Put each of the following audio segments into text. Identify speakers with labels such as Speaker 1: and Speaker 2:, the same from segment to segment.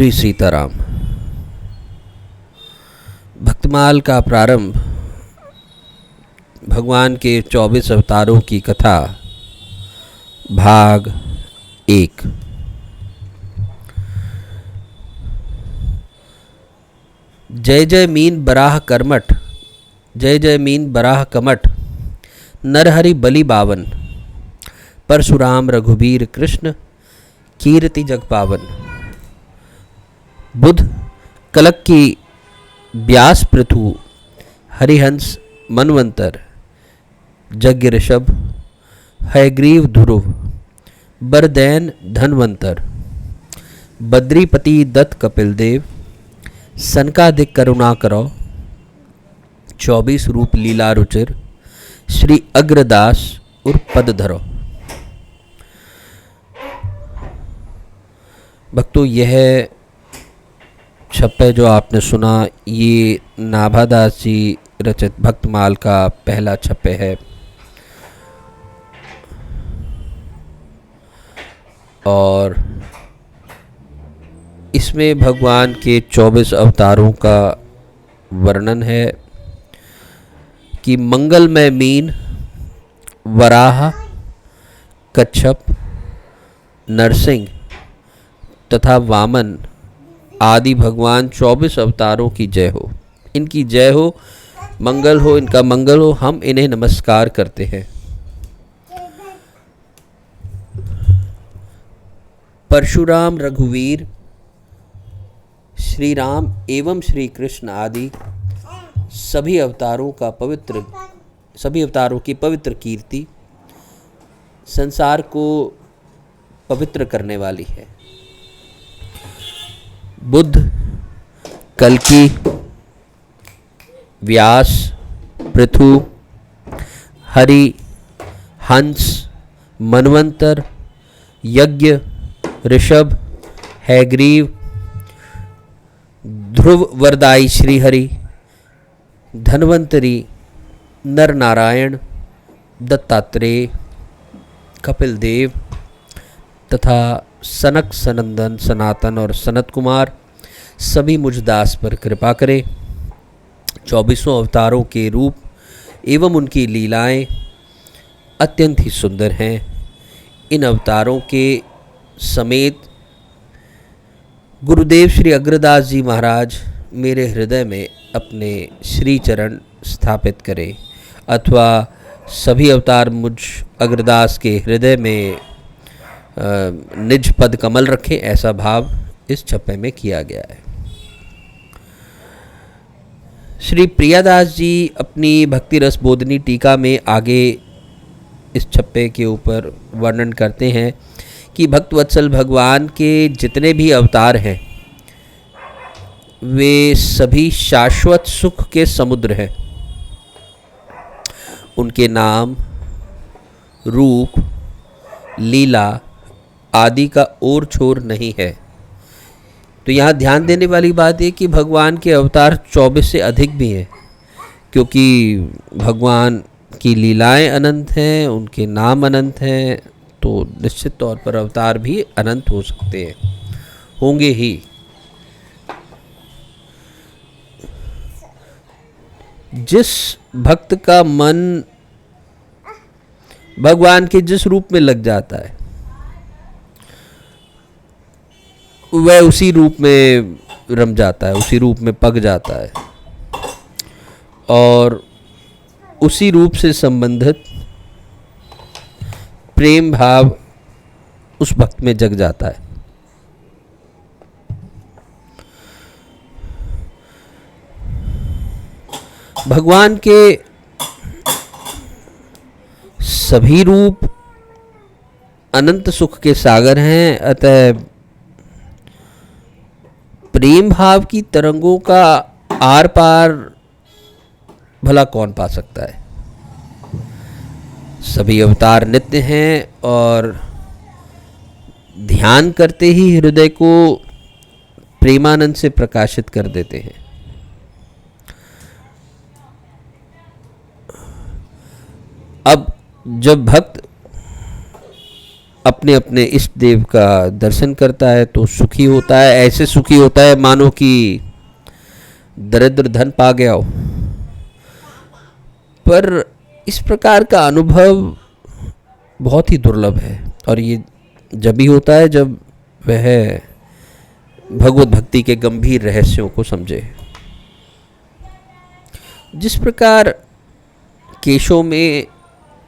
Speaker 1: श्री सीताराम। भक्तमाल का प्रारंभ भगवान के 24 अवतारों की कथा भाग 1। जय जय मीन बराह करमठ, जय जय मीन बराह कमठ, नरहरि बलि बावन, परशुराम रघुबीर कृष्ण, कीर्ति जग पावन। बुध कलक की व्यास पृथु, हरिहंस मनवंतर, यज्ञ ऋषभ, हयग्रीव ध्रुव, बरदैन धनवंतर, बद्रीपति दत्त कपिल देव, सनकादिक करुणा करो, 24 रूप लीला रुचिर, श्री अग्रदास उर्फ पद धरो। भक्तों, यह छप्पे जो आपने सुना ये नाभादास जी रचित भक्तमाल का पहला छप्पे है और इसमें भगवान के 24 अवतारों का वर्णन है कि मंगलमय मीन, वराह, कच्छप, नरसिंह तथा वामन आदि भगवान 24 अवतारों की जय हो। इनकी जय हो, मंगल हो, इनका मंगल हो, हम इन्हें नमस्कार करते हैं। परशुराम, रघुवीर, श्री राम एवं श्री कृष्ण आदि सभी अवतारों की पवित्र कीर्ति संसार को पवित्र करने वाली है। बुद्ध, कल्कि, व्यास, पृथु, हरि, हंस, मनवंतर, यज्ञ, ऋषभ, हयग्रीव, ध्रुव वरदाई श्रीहरि, धन्वंतरी, नर नारायण, दत्तात्रेय, कपिल देव तथा सनक, सनंदन, सनातन और सनत कुमार सभी मुझ दास पर कृपा करें। 24 अवतारों के रूप एवं उनकी लीलाएं अत्यंत ही सुंदर हैं। इन अवतारों के समेत गुरुदेव श्री अग्रदास जी महाराज मेरे हृदय में अपने श्री चरण स्थापित करें अथवा सभी अवतार मुझ अग्रदास के हृदय में निज पद कमल रखें, ऐसा भाव इस छप्पे में किया गया है। श्री प्रियादास जी अपनी भक्ति रस बोधनी टीका में आगे इस छप्पे के ऊपर वर्णन करते हैं कि भक्तवत्सल भगवान के जितने भी अवतार हैं वे सभी शाश्वत सुख के समुद्र हैं। उनके नाम, रूप, लीला आदि का ओर छोर नहीं है। तो यहाँ ध्यान देने वाली बात है कि भगवान के अवतार 24 से अधिक भी हैं, क्योंकि भगवान की लीलाएं अनंत हैं, उनके नाम अनंत हैं, तो निश्चित तौर पर अवतार भी अनंत हो सकते हैं, होंगे ही। जिस भक्त का मन भगवान के जिस रूप में लग जाता है वह उसी रूप में रम जाता है, उसी रूप में पक जाता है और उसी रूप से संबंधित प्रेम भाव उस भक्त में जग जाता है। भगवान के सभी रूप अनंत सुख के सागर हैं, अतः प्रेम भाव की तरंगों का आर पार भला कौन पा सकता है। सभी अवतार नित्य हैं और ध्यान करते ही हृदय को प्रेमानंद से प्रकाशित कर देते हैं। अब जब भक्त अपने अपने इष्ट देव का दर्शन करता है तो सुखी होता है। ऐसे सुखी होता है मानो कि दरिद्र धन पा गया हो। पर इस प्रकार का अनुभव बहुत ही दुर्लभ है, और ये जब भी होता है जब वह भगवत भक्ति के गंभीर रहस्यों को समझे। जिस प्रकार केशों में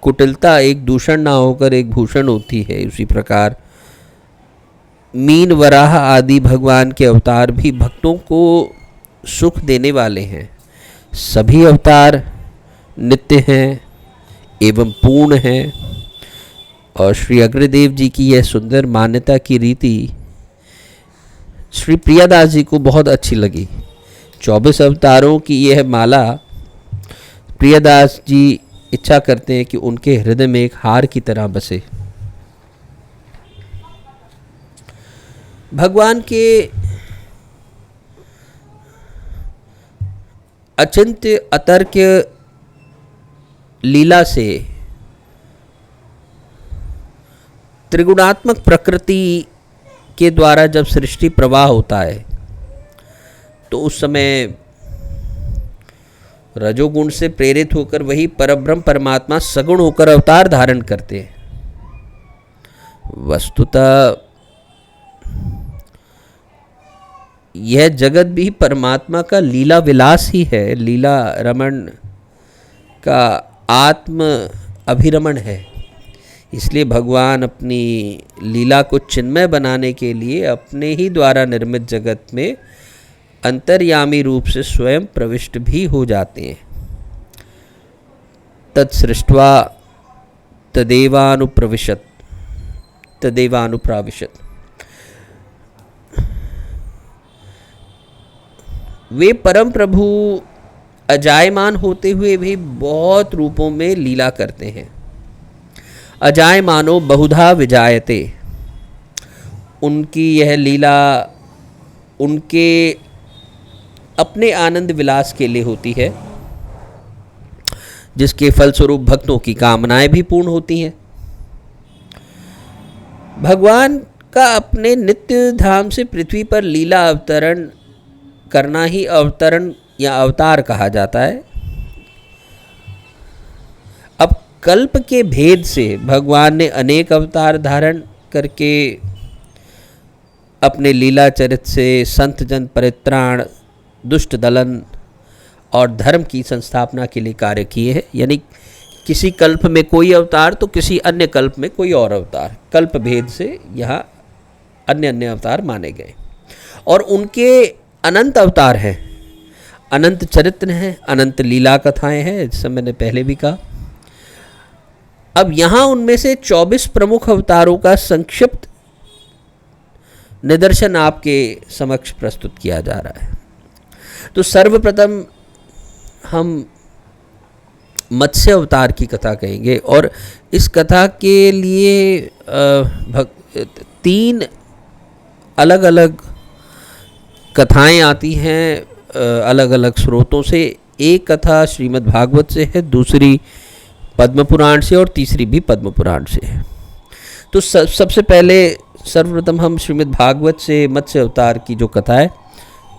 Speaker 1: कुटिलता एक दूषण ना होकर एक भूषण होती है, उसी प्रकार मीन, वराह आदि भगवान के अवतार भी भक्तों को सुख देने वाले हैं। सभी अवतार नित्य हैं एवं पूर्ण हैं, और श्री अग्रदेव जी की यह सुंदर मान्यता की रीति श्री प्रियादास जी को बहुत अच्छी लगी। 24 अवतारों की यह माला प्रियादास जी इच्छा करते हैं कि उनके हृदय में एक हार की तरह बसे। भगवान के अचिंत्य अतर्क्य लीला से त्रिगुणात्मक प्रकृति के द्वारा जब सृष्टि प्रवाह होता है तो उस समय रजोगुण से प्रेरित होकर वही परब्रह्म परमात्मा सगुण होकर अवतार धारण करते हैं। वस्तुतः यह जगत भी परमात्मा का लीला विलास ही है, लीला रमण का आत्म अभिरमण है। इसलिए भगवान अपनी लीला को चिन्मय बनाने के लिए अपने ही द्वारा निर्मित जगत में अंतर्यामी रूप से स्वयं प्रविष्ट भी हो जाते हैं। तत्सृष्ट्वा तदेवानुप्रविशत तदेवानुप्राविशत। वे परम प्रभु अजायमान होते हुए भी बहुत रूपों में लीला करते हैं। अजायमानो बहुधा विजायते। उनकी यह लीला उनके अपने आनंद विलास के लिए होती है, जिसके फलस्वरूप भक्तों की कामनाएं भी पूर्ण होती हैं। भगवान का अपने नित्य धाम से पृथ्वी पर लीला अवतरण करना ही अवतरण या अवतार कहा जाता है। अब कल्प के भेद से भगवान ने अनेक अवतार धारण करके अपने लीला चरित से संत जन परित्राण, दुष्ट दलन और धर्म की संस्थापना के लिए कार्य किए हैं। यानी किसी कल्प में कोई अवतार तो किसी अन्य कल्प में कोई और अवतार, कल्प भेद से यहाँ अन्य अन्य अवतार माने गए। और उनके अनंत अवतार हैं, अनंत चरित्र हैं, अनंत लीला कथाएं हैं, जैसे मैंने पहले भी कहा। अब यहाँ उनमें से 24 प्रमुख अवतारों का संक्षिप्त निदर्शन आपके समक्ष प्रस्तुत किया जा रहा है। तो सर्वप्रथम हम मत्स्य अवतार की कथा कहेंगे, और इस कथा के लिए 3 अलग अलग कथाएं आती हैं अलग अलग स्रोतों से। एक कथा श्रीमद् भागवत से है, दूसरी पद्म पुराण से, और तीसरी भी पद्म पुराण से है। तो सबसे पहले सर्वप्रथम हम श्रीमद् भागवत से मत्स्य अवतार की जो कथा है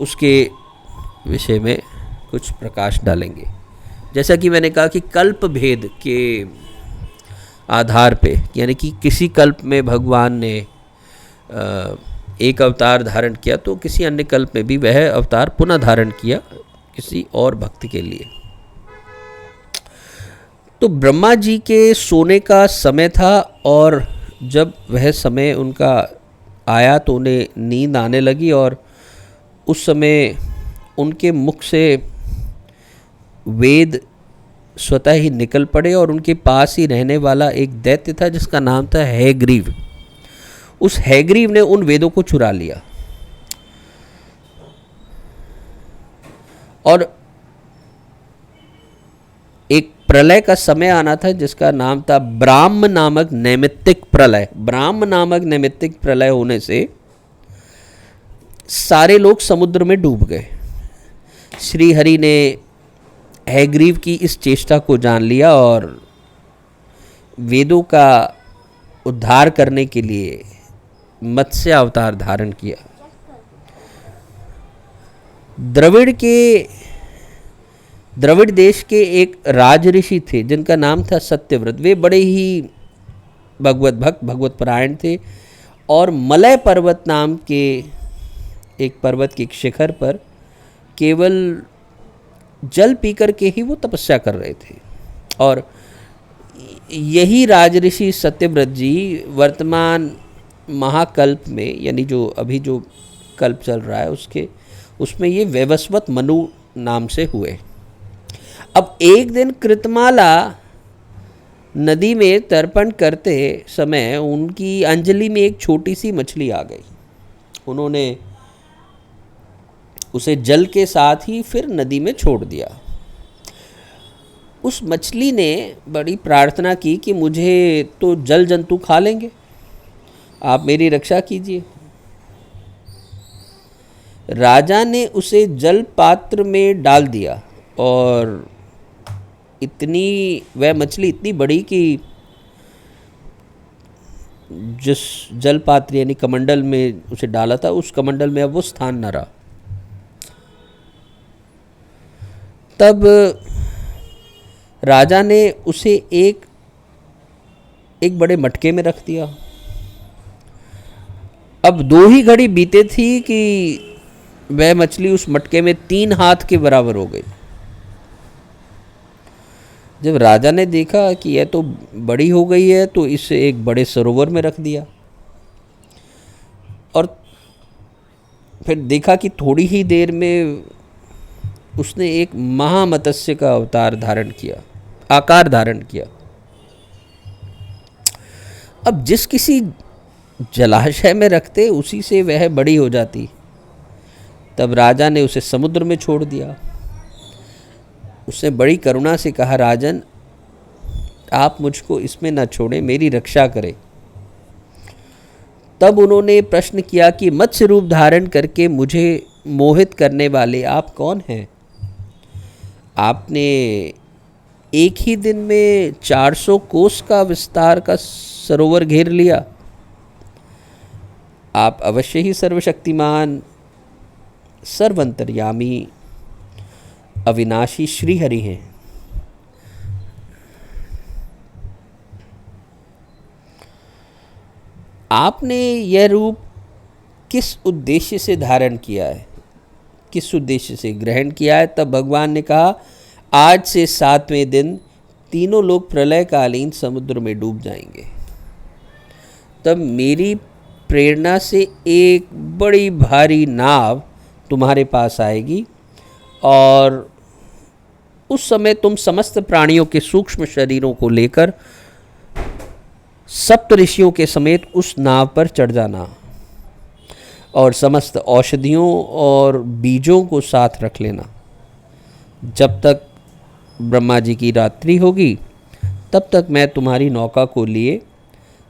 Speaker 1: उसके विषय में कुछ प्रकाश डालेंगे। जैसा कि मैंने कहा कि कल्प भेद के आधार पे, यानी कि किसी कल्प में भगवान ने एक अवतार धारण किया तो किसी अन्य कल्प में भी वह अवतार पुनः धारण किया किसी और भक्त के लिए। तो ब्रह्मा जी के सोने का समय था, और जब वह समय उनका आया तो उन्हें नींद आने लगी, और उस समय उनके मुख से वेद स्वतः ही निकल पड़े, और उनके पास ही रहने वाला एक दैत्य था जिसका नाम था हैग्रीव। उस हैग्रीव ने उन वेदों को चुरा लिया, और एक प्रलय का समय आना था जिसका नाम था ब्राह्म नामक नैमित्तिक प्रलय। ब्राह्म नामक नैमित्तिक प्रलय होने से सारे लोग समुद्र में डूब गए। श्री हरि ने हैग्रीव की इस चेष्टा को जान लिया और वेदों का उद्धार करने के लिए मत्स्य अवतार धारण किया। द्रविड़ देश के एक राज ऋषि थे जिनका नाम था सत्यव्रत। वे बड़े ही भगवत भक्त, भगवत परायण थे और मलय पर्वत नाम के एक पर्वत के एक शिखर पर केवल जल पीकर के ही वो तपस्या कर रहे थे। और यही राजऋषि सत्यव्रत जी वर्तमान महाकल्प में, यानी जो अभी जो कल्प चल रहा है उसमें ये वैवस्वत मनु नाम से हुए। अब एक दिन कृतमाला नदी में तर्पण करते समय उनकी अंजलि में एक छोटी सी मछली आ गई। उन्होंने उसे जल के साथ ही फिर नदी में छोड़ दिया। उस मछली ने बड़ी प्रार्थना की कि मुझे तो जल जंतु खा लेंगे, आप मेरी रक्षा कीजिए। राजा ने उसे जल पात्र में डाल दिया और वह मछली इतनी बड़ी कि जिस जल पात्र यानी कमंडल में उसे डाला था उस कमंडल में अब वो स्थान न रहा। तब राजा ने उसे एक बड़े मटके में रख दिया। अब 2 ही घड़ी बीते थी कि वह मछली उस मटके में 3 हाथ के बराबर हो गई। जब राजा ने देखा कि यह तो बड़ी हो गई है तो इसे एक बड़े सरोवर में रख दिया और फिर देखा कि थोड़ी ही देर में उसने एक महामत्स्य का आकार धारण किया। अब जिस किसी जलाशय में रखते उसी से वह बड़ी हो जाती। तब राजा ने उसे समुद्र में छोड़ दिया। उसने बड़ी करुणा से कहा, राजन आप मुझको इसमें न छोड़ें, मेरी रक्षा करें। तब उन्होंने प्रश्न किया कि मत्स्य रूप धारण करके मुझे मोहित करने वाले आप कौन हैं? आपने एक ही दिन में 400 कोस का विस्तार का सरोवर घेर लिया। आप अवश्य ही सर्वशक्तिमान, सर्वंतर्यामी, अविनाशी श्रीहरि हैं। आपने यह रूप किस उद्देश्य से धारण किया है, किस उद्देश्य से ग्रहण किया है? तब भगवान ने कहा, आज से 7वें दिन तीनों लोग प्रलयकालीन समुद्र में डूब जाएंगे। तब मेरी प्रेरणा से एक बड़ी भारी नाव तुम्हारे पास आएगी और उस समय तुम समस्त प्राणियों के सूक्ष्म शरीरों को लेकर सप्त ऋषियों के समेत उस नाव पर चढ़ जाना और समस्त औषधियों और बीजों को साथ रख लेना। जब तक ब्रह्मा जी की रात्रि होगी तब तक मैं तुम्हारी नौका को लिए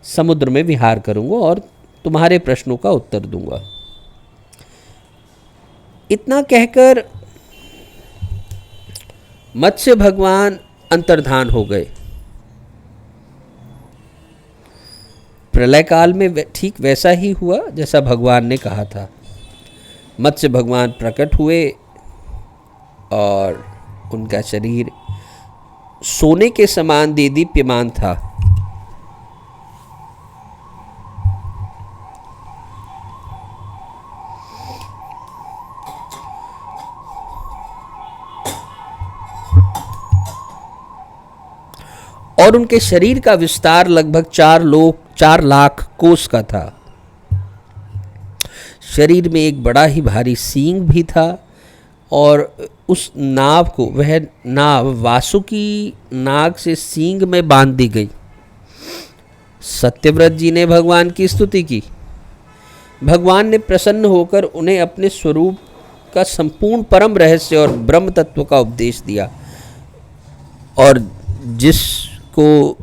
Speaker 1: समुद्र में विहार करूंगा और तुम्हारे प्रश्नों का उत्तर दूंगा। इतना कहकर मत्स्य भगवान अंतर्धान हो गए। प्रलय काल में ठीक वैसा ही हुआ जैसा भगवान ने कहा था। मत्स्य भगवान प्रकट हुए और उनका शरीर सोने के समान देदीप्यमान था। और उनके शरीर का विस्तार लगभग 4 लाख कोस का था। शरीर में एक बड़ा ही भारी सींग भी था और उस नाव को, वह नाव वासुकी नाग से सींग में बांध दी गई। सत्यव्रत जी ने भगवान की स्तुति की। भगवान ने प्रसन्न होकर उन्हें अपने स्वरूप का संपूर्ण परम रहस्य और ब्रह्म तत्व का उपदेश दिया और जिसको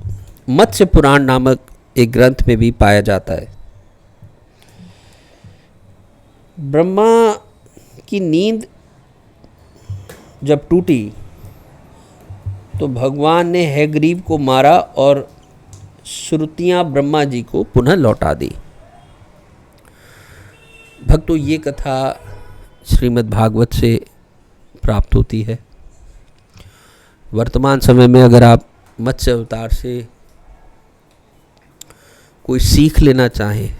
Speaker 1: मत्स्य पुराण नामक एक ग्रंथ में भी पाया जाता है। ब्रह्मा की नींद जब टूटी तो भगवान ने हैग्रीव को मारा और श्रुतियां ब्रह्मा जी को पुनः लौटा दी। भक्तों, ये कथा श्रीमद् भागवत से प्राप्त होती है। वर्तमान समय में अगर आप मत्स्य अवतार से कोई सीख लेना चाहें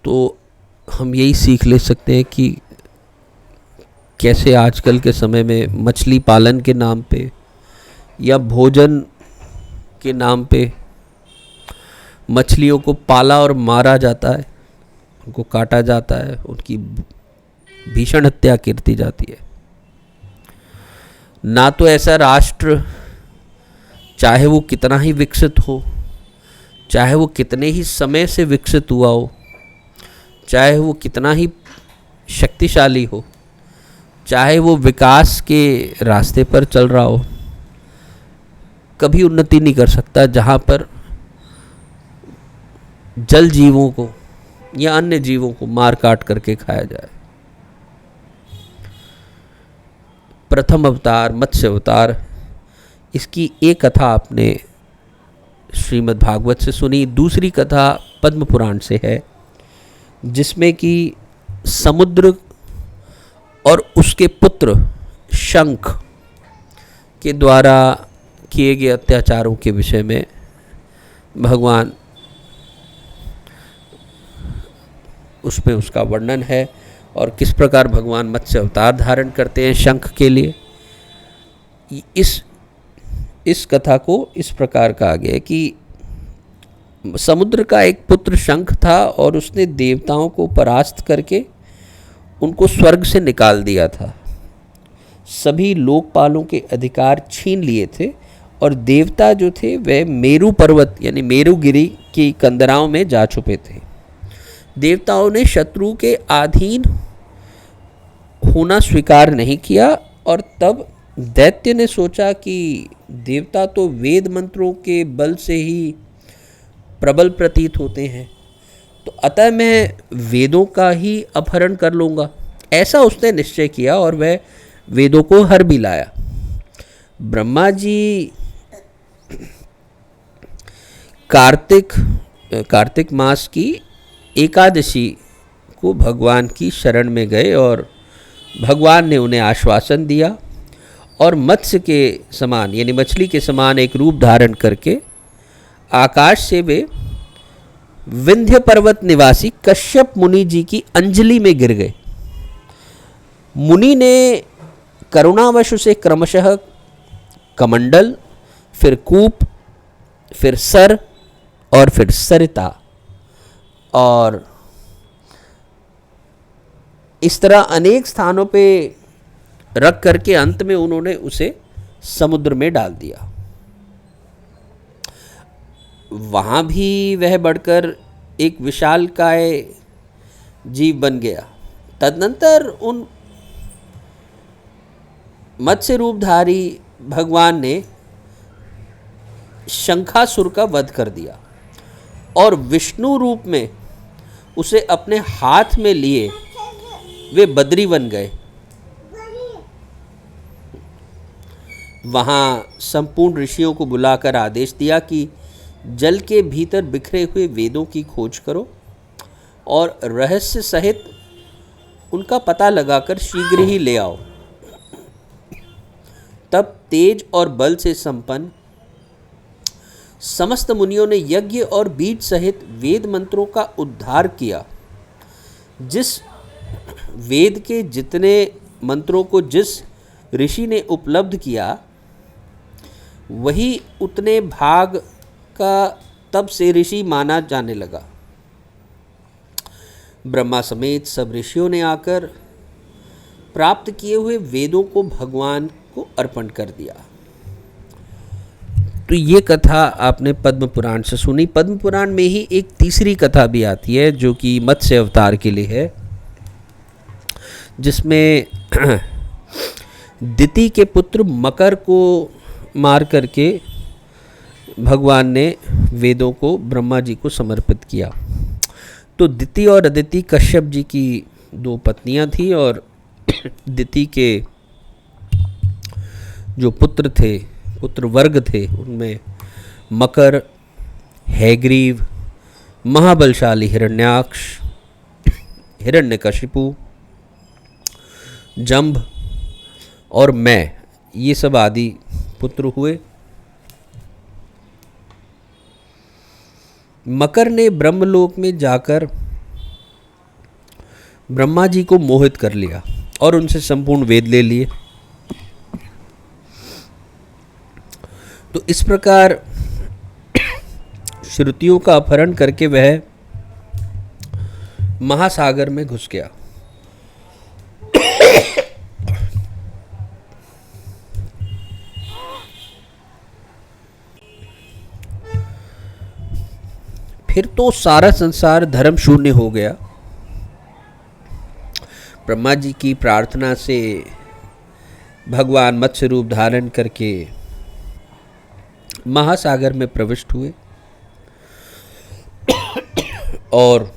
Speaker 1: तो हम यही सीख ले सकते हैं कि कैसे आजकल के समय में मछली पालन के नाम पे या भोजन के नाम पे मछलियों को पाला और मारा जाता है, उनको काटा जाता है, उनकी भीषण हत्या की जाती है। ना तो ऐसा राष्ट्र, चाहे वो कितना ही विकसित हो, चाहे वो कितने ही समय से विकसित हुआ हो, चाहे वो कितना ही शक्तिशाली हो, चाहे वो विकास के रास्ते पर चल रहा हो, कभी उन्नति नहीं कर सकता जहाँ पर जल जीवों को या अन्य जीवों को मार काट करके खाया जाए। प्रथम अवतार मत्स्य अवतार, इसकी एक कथा आपने श्रीमद् भागवत से सुनी। दूसरी कथा पद्म पुराण से है, जिसमें कि समुद्र और उसके पुत्र शंख के द्वारा किए गए अत्याचारों के विषय में भगवान, उसमें उसका वर्णन है और किस प्रकार भगवान मत्स्य अवतार धारण करते हैं शंख के लिए। इस कथा को इस प्रकार कहा गया है कि समुद्र का एक पुत्र शंख था और उसने देवताओं को परास्त करके उनको स्वर्ग से निकाल दिया था। सभी लोकपालों के अधिकार छीन लिए थे और देवता जो थे वह मेरु पर्वत यानी मेरुगिरी की कंदराओं में जा छुपे थे। देवताओं ने शत्रु के अधीन होना स्वीकार नहीं किया और तब दैत्य ने सोचा कि देवता तो वेद मंत्रों के बल से ही प्रबल प्रतीत होते हैं, तो अतः मैं वेदों का ही अपहरण कर लूँगा। ऐसा उसने निश्चय किया और वह वेदों को हर भी लाया। ब्रह्मा जी कार्तिक मास की एकादशी को भगवान की शरण में गए और भगवान ने उन्हें आश्वासन दिया और मत्स्य के समान यानी मछली के समान एक रूप धारण करके आकाश से वे विंध्य पर्वत निवासी कश्यप मुनि जी की अंजलि में गिर गए। मुनि ने करुणावश उसे क्रमशः कमंडल, फिर कूप, फिर सर और फिर सरिता और इस तरह अनेक स्थानों पे रख करके अंत में उन्होंने उसे समुद्र में डाल दिया। वहाँ भी वह बढ़कर एक विशालकाय जीव बन गया। तदनंतर उन मत्स्य रूपधारी भगवान ने शंखासुर का वध कर दिया और विष्णु रूप में उसे अपने हाथ में लिए वे बद्री बन गए। वहाँ संपूर्ण ऋषियों को बुलाकर आदेश दिया कि जल के भीतर बिखरे हुए वेदों की खोज करो और रहस्य सहित उनका पता लगाकर शीघ्र ही ले आओ। तब तेज और बल से संपन्न समस्त मुनियों ने यज्ञ और बीज सहित वेद मंत्रों का उद्धार किया। जिस वेद के जितने मंत्रों को जिस ऋषि ने उपलब्ध किया, वही उतने भाग का तब से ऋषि माना जाने लगा। ब्रह्मा समेत सब ऋषियों ने आकर प्राप्त किए हुए वेदों को भगवान को अर्पण कर दिया। तो ये कथा आपने पद्म पुराण से सुनी। पद्म पुराण में ही एक तीसरी कथा भी आती है जो कि मत्स्य अवतार के लिए है, जिसमें दिति के पुत्र मकर को मार करके भगवान ने वेदों को ब्रह्मा जी को समर्पित किया। तो दिति और अदिति कश्यप जी की दो पत्नियां थी और दिति के जो पुत्र वर्ग थे उनमें मकर, हैग्रीव, महाबलशाली हिरण्याक्ष, हिरण्यकशिपु, जंभ और मैं, ये सब आदि पुत्र हुए। मकर ने ब्रह्मलोक में जाकर ब्रह्मा जी को मोहित कर लिया और उनसे संपूर्ण वेद ले लिए। तो इस प्रकार श्रुतियों का अपहरण करके वह महासागर में घुस गया। फिर तो सारा संसार धर्म शून्य हो गया। ब्रह्मा जी की प्रार्थना से भगवान मत्स्य रूप धारण करके महासागर में प्रविष्ट हुए और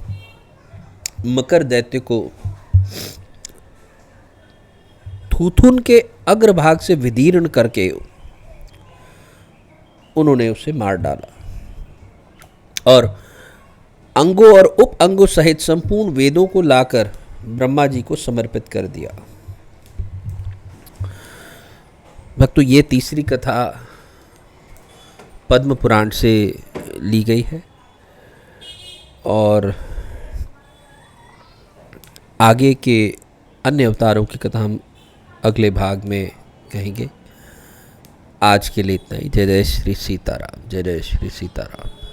Speaker 1: मकर दैत्य को थूथुन के अग्रभाग से विदीर्ण करके उन्होंने उसे मार डाला और अंगों और उप अंगों सहित संपूर्ण वेदों को लाकर ब्रह्मा जी को समर्पित कर दिया। भक्तों, ये तीसरी कथा पद्म पुराण से ली गई है और आगे के अन्य अवतारों की कथा हम अगले भाग में कहेंगे। आज के लिए इतना ही। जय जय श्री सीताराम। जय जय श्री सीताराम।